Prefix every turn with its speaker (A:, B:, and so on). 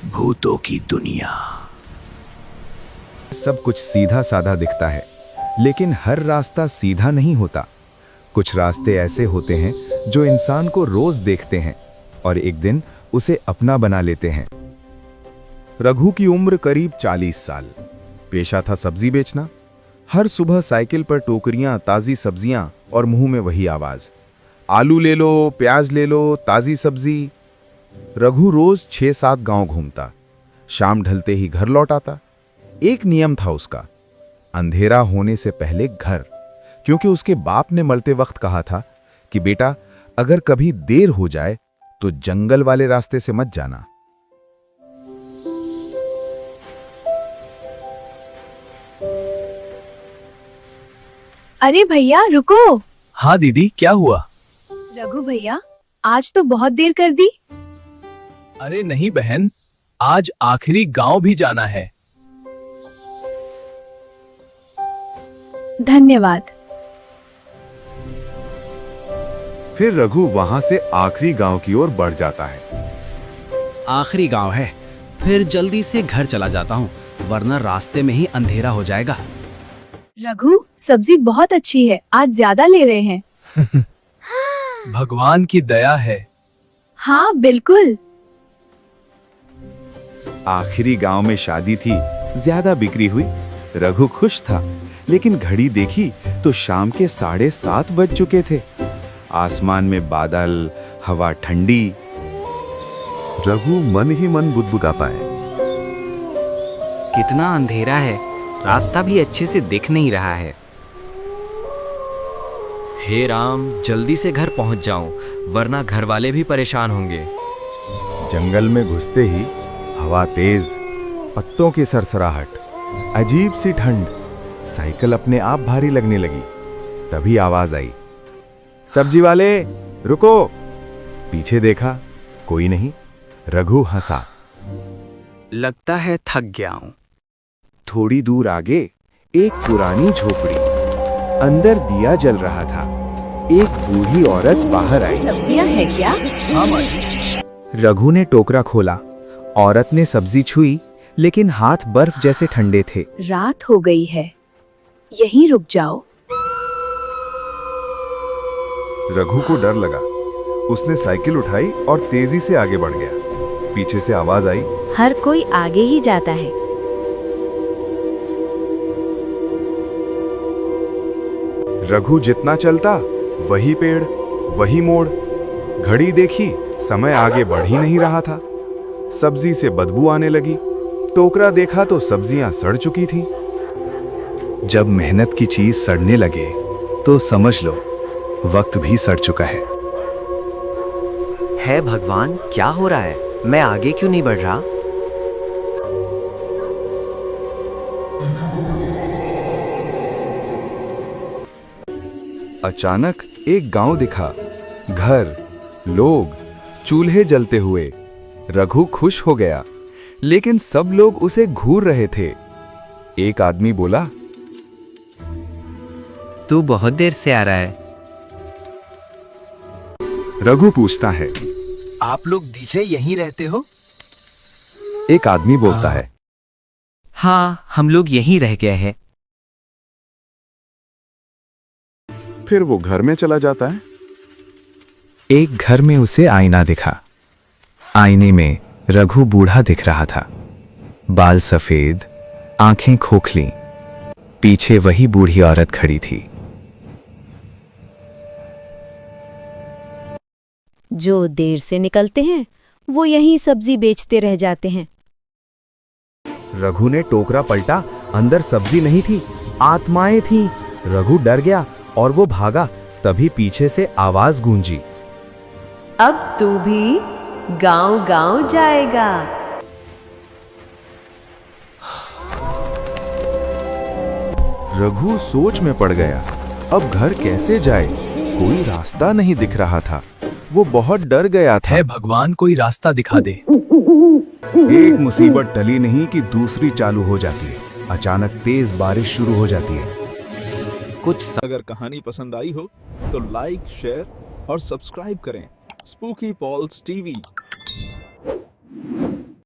A: भूतों की दुनिया।
B: सब कुछ सीधा साधा दिखता है, लेकिन हर रास्ता सीधा नहीं होता। कुछ रास्ते ऐसे होते हैं जो इंसान को रोज देखते हैं और एक दिन उसे अपना बना लेते हैं। रघु की उम्र करीब 40 साल। पेशा था सब्जी बेचना। हर सुबह साइकिल पर टोकरियां, ताजी सब्जियां और मुंह में वही आवाज, आलू ले लो, प्याज ले लो, ताजी सब्जी। रघु रोज 6-7 गांव घूमता, शाम ढलते ही घर लौट आता। एक नियम था उसका, अंधेरा होने से पहले घर, क्योंकि उसके बाप ने मरते वक्त कहा था कि बेटा, अगर कभी देर हो जाए तो जंगल वाले रास्ते से मत जाना।
C: अरे भैया रुको।
A: हाँ दीदी, क्या हुआ?
C: रघु भैया, आज तो बहुत देर कर दी।
A: अरे नहीं बहन, आज आखिरी गांव भी जाना है।
C: धन्यवाद।
B: फिर रघु वहां से आखिरी गांव की ओर बढ़ जाता है।
D: आखिरी गांव है, फिर जल्दी से घर चला जाता हूँ, वरना रास्ते में ही अंधेरा हो जाएगा।
C: रघु, सब्जी बहुत अच्छी है, आज ज्यादा ले रहे हैं।
A: भगवान की दया है।
C: हाँ बिल्कुल।
B: आखिरी गांव में शादी थी, ज्यादा बिक्री हुई। रघु खुश था, लेकिन घड़ी देखी तो शाम के 7:30 बज चुके थे। आसमान में बादल, हवा ठंडी। रघु मन ही मन बुदबुदा पाए,
D: कितना अंधेरा है, रास्ता भी अच्छे से दिख नहीं रहा है।
E: हे राम, जल्दी से घर पहुंच जाऊं, वरना घर वाले भी परेशान होंगे।
B: जंगल में घुसते ही हवा तेज, पत्तों की सरसराहट, अजीब सी ठंड। साइकिल अपने आप भारी लगने लगी। तभी आवाज आई, सब्जी वाले रुको। पीछे देखा, कोई नहीं। रघु हंसा,
E: लगता है थक गया हूं।
B: थोड़ी दूर आगे एक पुरानी झोपड़ी, अंदर दिया जल रहा था। एक बूढ़ी औरत बाहर आई।
C: सब्जियां है क्या?
A: हाँ माँ।
B: रघु ने टोकरा खोला। औरत ने सब्जी छुई, लेकिन हाथ बर्फ जैसे ठंडे थे।
C: रात हो गई है, यहीं रुक जाओ।
B: रघु को डर लगा। उसने साइकिल उठाई और तेजी से आगे बढ़ गया। पीछे से आवाज आई,
F: हर कोई आगे ही जाता है।
B: रघु जितना चलता, वही पेड़, वही मोड़। घड़ी देखी, समय आगे बढ़ ही नहीं रहा था। सब्जी से बदबू आने लगी। टोकरा देखा तो सब्जियां सड़ चुकी थीं। जब मेहनत की चीज सड़ने लगे तो समझ लो वक्त भी सड़ चुका है।
E: है भगवान, क्या हो रहा है? मैं आगे क्यों नहीं बढ़ रहा?
B: अचानक एक गांव दिखा। घर, लोग, चूल्हे जलते हुए। रघु खुश हो गया, लेकिन सब लोग उसे घूर रहे थे। एक आदमी बोला,
D: तू बहुत देर से आ रहा है।
B: रघु पूछता है।
A: आप लोग डीजे यहीं रहते हो?
B: एक आदमी बोलता है,
D: हाँ, हम लोग यहीं रह गए हैं।
B: फिर वो घर में चला जाता है। एक घर में उसे आईना दिखा। आईने में रघु बूढ़ा दिख रहा था। बाल सफेद, आंखें खोखली। पीछे वही बूढ़ी औरत खड़ी थी।
F: जो देर से निकलते हैं वो यहीं सब्जी बेचते रह जाते हैं।
B: रघु ने टोकरा पलटा। अंदर सब्जी नहीं थी, आत्माएं थीं। रघु डर गया और वो भागा। तभी पीछे से आवाज गूंजी,
F: अब तू भी गांव-गांव जाएगा।
B: रघु सोच में पड़ गया। अब घर कैसे जाए? कोई रास्ता नहीं दिख रहा था। वो बहुत डर गया था।
A: है भगवान, कोई रास्ता दिखा दे।
B: एक मुसीबत टली नहीं कि दूसरी चालू हो जाती है। अचानक तेज बारिश शुरू हो जाती है।
G: अगर कहानी पसंद आई हो तो लाइक, शेयर और सब्सक्राइब करें। Spooky Paul's TV.